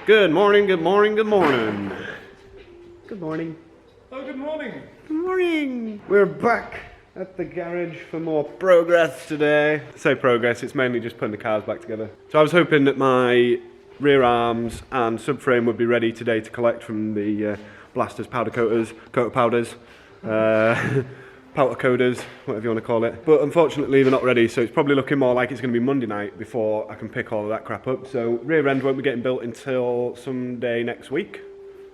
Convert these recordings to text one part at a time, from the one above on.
Good morning, good morning, good morning. Good morning. Oh, good morning. Good morning. We're back at the garage for more progress today. I say progress, it's mainly just putting the cars back together. So I was hoping that my rear arms and subframe would be ready today to collect from the blasters, powder coaters, coater powders, powder coders, whatever you want to call it. But unfortunately they're not ready, so it's probably looking more like it's going to be Monday night before I can pick all of that crap up. So rear end won't be getting built until someday next week.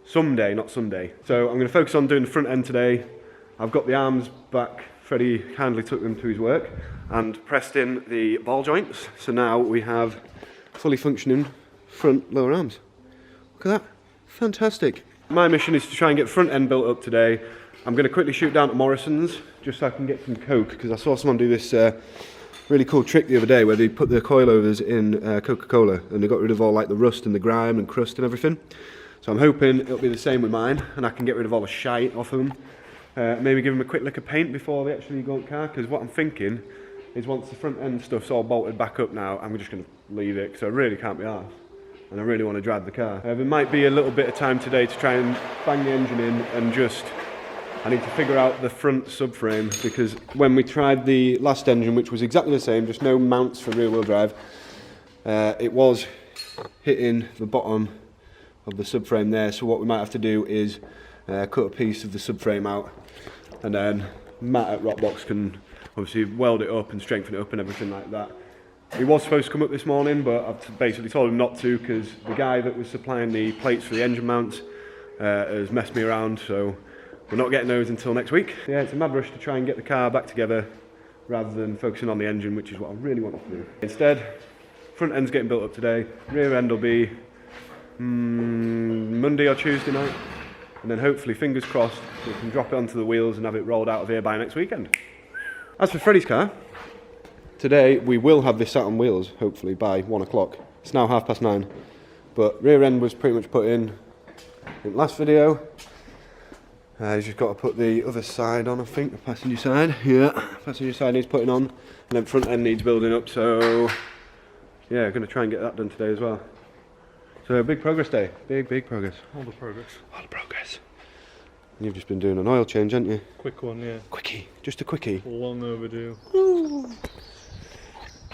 Someday, not Sunday. So I'm going to focus on doing the front end today. I've got the arms back. Freddie kindly took them to his work and pressed in the ball joints. So now we have fully functioning front lower arms. Look at that. Fantastic. My mission is to try and get the front end built up today. I'm going to quickly shoot down to Morrison's just so I can get some coke, because I saw someone do this really cool trick the other day where they put the coilovers in Coca-Cola and they got rid of all like the rust and the grime and crust and everything. So I'm hoping it'll be the same with mine and I can get rid of all the shite off them. Maybe give them a quick lick of paint before they actually go in the car, because what I'm thinking is once the front end stuff's all bolted back up now, I'm just going to leave it because I really can't be arsed and I really want to drive the car. There might be a little bit of time today to try and bang the engine in and just... I need to figure out the front subframe, because when we tried the last engine, which was exactly the same, just no mounts for rear wheel drive, it was hitting the bottom of the subframe there. So what we might have to do is cut a piece of the subframe out, and then Matt at Rockbox can obviously weld it up and strengthen it up and everything like that. He was supposed to come up this morning, but I've basically told him not to because the guy that was supplying the plates for the engine mounts has messed me around, so we're not getting those until next week. Yeah, it's a mad rush to try and get the car back together rather than focusing on the engine, which is what I really want to do. Instead, front end's getting built up today, rear end will be Monday or Tuesday night, and then hopefully, fingers crossed, we can drop it onto the wheels and have it rolled out of here by next weekend. As for Freddie's car, today we will have this sat on wheels, hopefully by 1 o'clock. It's now 9:30, but rear end was pretty much put in the last video. He's just got to put the other side on, I think, the passenger side. Yeah, passenger side needs putting on, and then front end needs building up, so yeah, going to try and get that done today as well. So big progress day, big progress. All the progress. All the progress. And you've just been doing an oil change, haven't you? Quick one, yeah. Quickie, just a quickie. Long overdue. Ooh.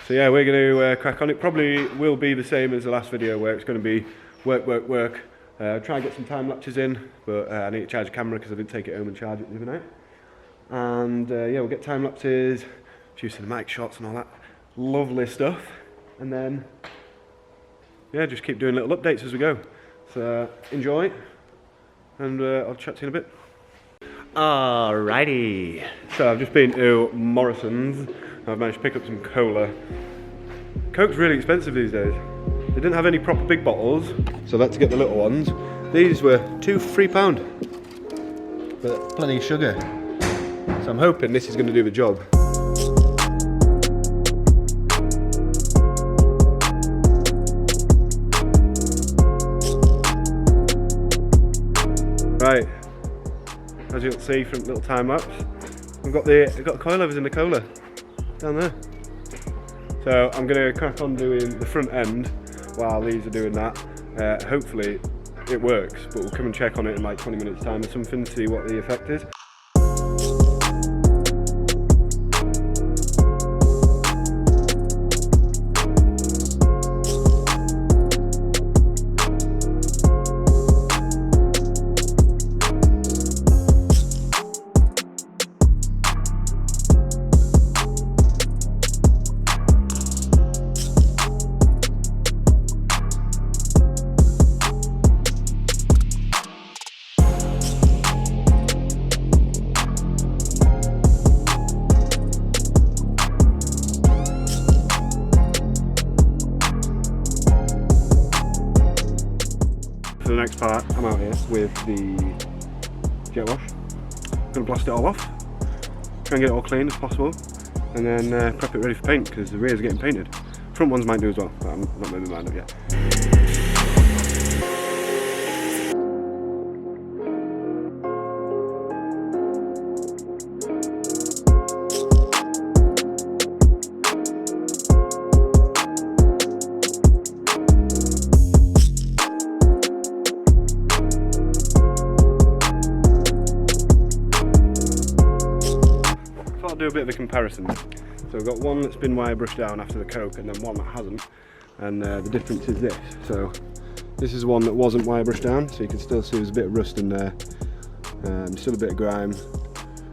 So yeah, we're going to crack on. It probably will be the same as the last video where it's going to be work. Try and get some time lapses in, but I need to charge the camera because I didn't take it home and charge it the other night. And yeah, we'll get time lapses, juicing the mic shots and all that lovely stuff. And then, yeah, just keep doing little updates as we go. So enjoy, and I'll chat to you in a bit. Alrighty. So I've just been to Morrison's. I've managed to pick up some cola. Coke's really expensive these days. They didn't have any proper big bottles, so I had to get the little ones. These were £2 for £3, but plenty of sugar. So I'm hoping this is going to do the job. Right, as you can see from the little time lapse, I've got the coilovers in the cola down there. So I'm going to crack on doing the front end while these are doing that. Hopefully it works, but we'll come and check on it in like 20 minutes time or something to see what the effect is. For the next part, I'm out here with the jet wash. I'm going to blast it all off, try and get it all clean as possible, and then prep it ready for paint because the rears are getting painted. Front ones might do as well, but I'm not made my mind up yet. Do a bit of a comparison. So we've got one that's been wire brushed down after the coke and then one that hasn't, and the difference is this. So this is one that wasn't wire brushed down, so you can still see there's a bit of rust in there, still a bit of grime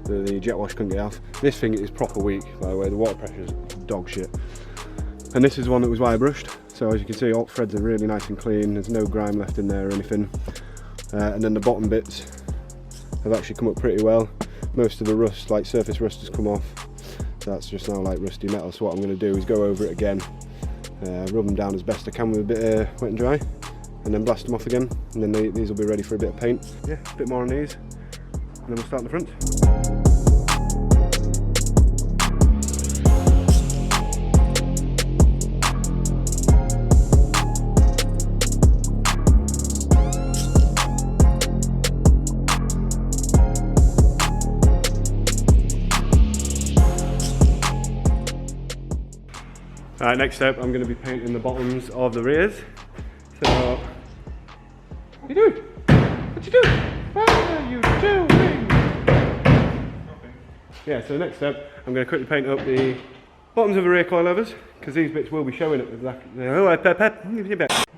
that the jet wash couldn't get off. This thing is proper weak, by the way, the water pressure is dog shit. And this is one that was wire brushed, so as you can see all threads are really nice and clean, there's no grime left in there or anything, and then the bottom bits have actually come up pretty well. Most of the rust, like surface rust, has come off, so that's just now like rusty metal. So what I'm going to do is go over it again, rub them down as best I can with a bit of wet and dry, and then blast them off again, and then these will be ready for a bit of paint. Yeah, a bit more on these, and then we'll start in the front. Alright, next step, I'm going to be painting the bottoms of the rears. So, what are you doing? What you doing? What are you doing? Nothing. Yeah, so next step, I'm going to quickly paint up the bottoms of the rear coilovers, because these bits will be showing at the back.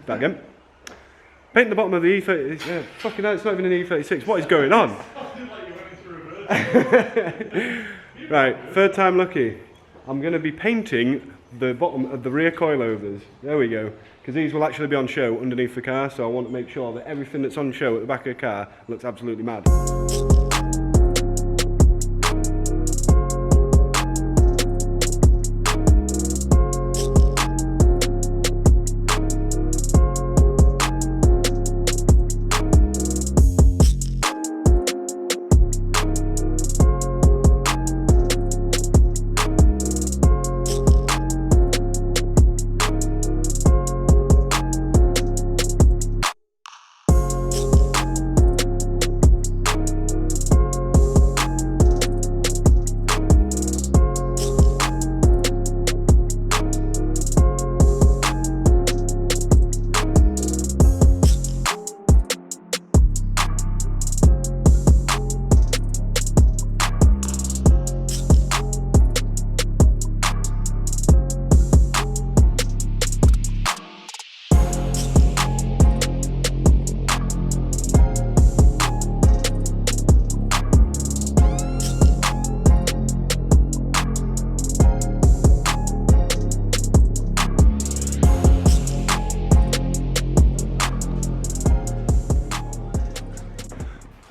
Back again. Paint the bottom of the E30. Fucking hell, it's not even an E36. What is going on? Right, third time lucky. I'm going to be painting the bottom of the rear coilovers. There we go. Because these will actually be on show underneath the car, so I want to make sure that everything that's on show at the back of the car looks absolutely mad.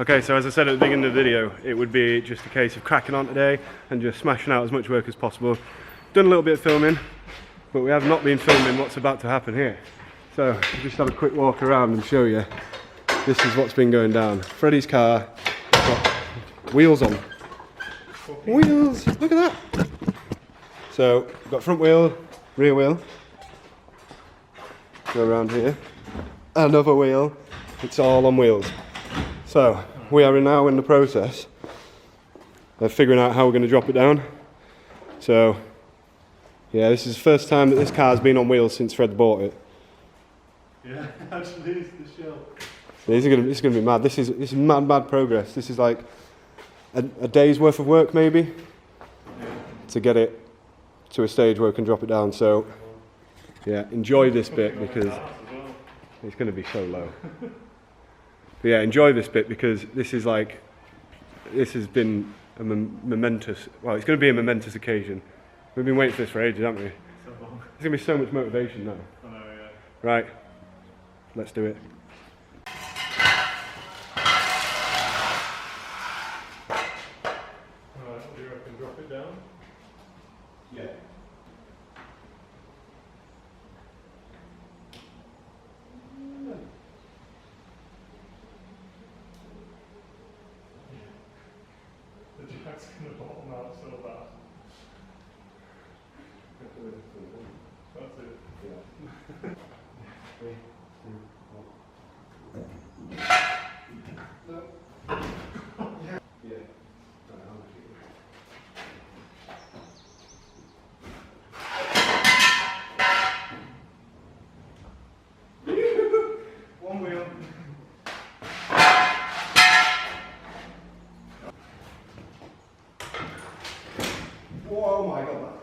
Okay, so as I said at the beginning of the video, it would be just a case of cracking on today and just smashing out as much work as possible. Done a little bit of filming, but we have not been filming what's about to happen here. So, I'll just have a quick walk around and show you. This is what's been going down. Freddie's car got wheels on. Wheels! Look at that! So, we've got front wheel, rear wheel. Go around here. Another wheel. It's all on wheels. So, we are now in the process of figuring out how we're going to drop it down. So, yeah, this is the first time that this car's been on wheels since Fred bought it. Yeah, actually, it's the shell. This is going to be mad. This is mad progress. This is like a day's worth of work maybe to get it to a stage where we can drop it down. So, yeah, enjoy this bit because it's going to be so low. But yeah, enjoy this bit because this has been a momentous, well, it's going to be a momentous occasion. We've been waiting for this for ages, haven't we? So long. There's going to be so much motivation now. I know, yeah. Right, let's do it. Alright, what do you reckon? Drop it down? Yeah. The jack's going to bottom out so bad. 3, 2, 1. No. Yeah. One wheel. Oh my god.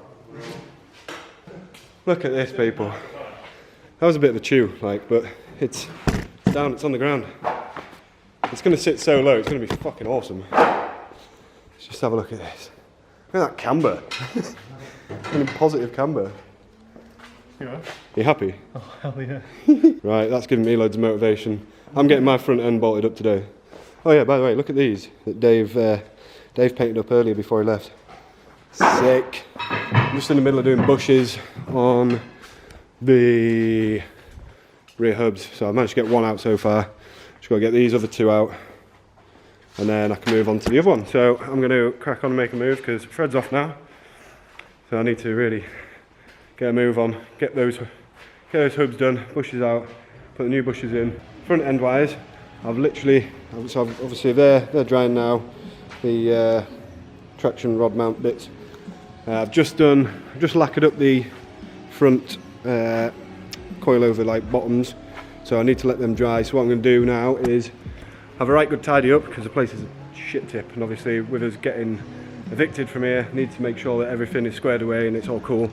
Look at this, people. That was a bit of a chew, like, but it's down, it's on the ground. It's going to sit so low, it's going to be fucking awesome. Let's just have a look at this. Look at that camber. Really positive camber. You know? You happy? Oh, hell yeah. Right, that's giving me loads of motivation. I'm getting my front end bolted up today. Oh yeah, by the way, look at these that Dave painted up earlier before he left. Sick. I'm just in the middle of doing bushes on the rear hubs, so I've managed to get one out so far. Just got to get these other two out, and then I can move on to the other one. So I'm going to crack on and make a move because Fred's off now, so I need to really get a move on, get those hubs done, bushes out, put the new bushes in. Front end wise, obviously they're drying now, the traction rod mount bits. I've just lacquered up the front coilover like bottoms, so I need to let them dry. So what I'm going to do now is have a right good tidy up because the place is a shit tip, and obviously with us getting evicted from here, need to make sure that everything is squared away and it's all cool.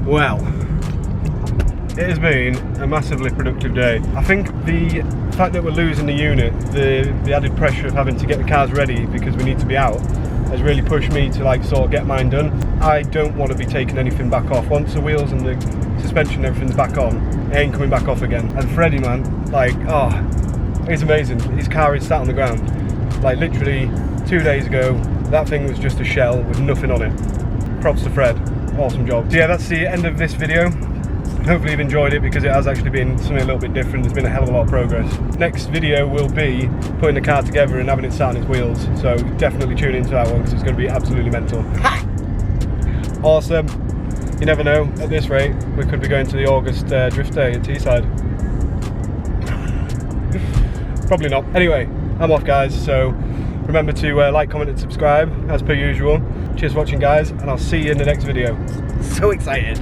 Well, it has been a massively productive day. I think the fact that we're losing the unit, the added pressure of having to get the cars ready because we need to be out, has really pushed me to like sort of get mine done. I don't want to be taking anything back off. Once the wheels and the suspension and everything's back on, it ain't coming back off again. And Freddie, man, like, oh, it's amazing. His car is sat on the ground. Like literally 2 days ago, that thing was just a shell with nothing on it. Props to Fred. Awesome job. So yeah, that's the end of this video. Hopefully you've enjoyed it because it has actually been something a little bit different. There's been a hell of a lot of progress. Next video will be putting the car together and having it sat on its wheels. So definitely tune into that one because it's going to be absolutely mental. Awesome. You never know, at this rate, we could be going to the August drift day at Teesside. Probably not. Anyway, I'm off guys, so remember to like, comment and subscribe as per usual. Cheers for watching guys, and I'll see you in the next video. So excited.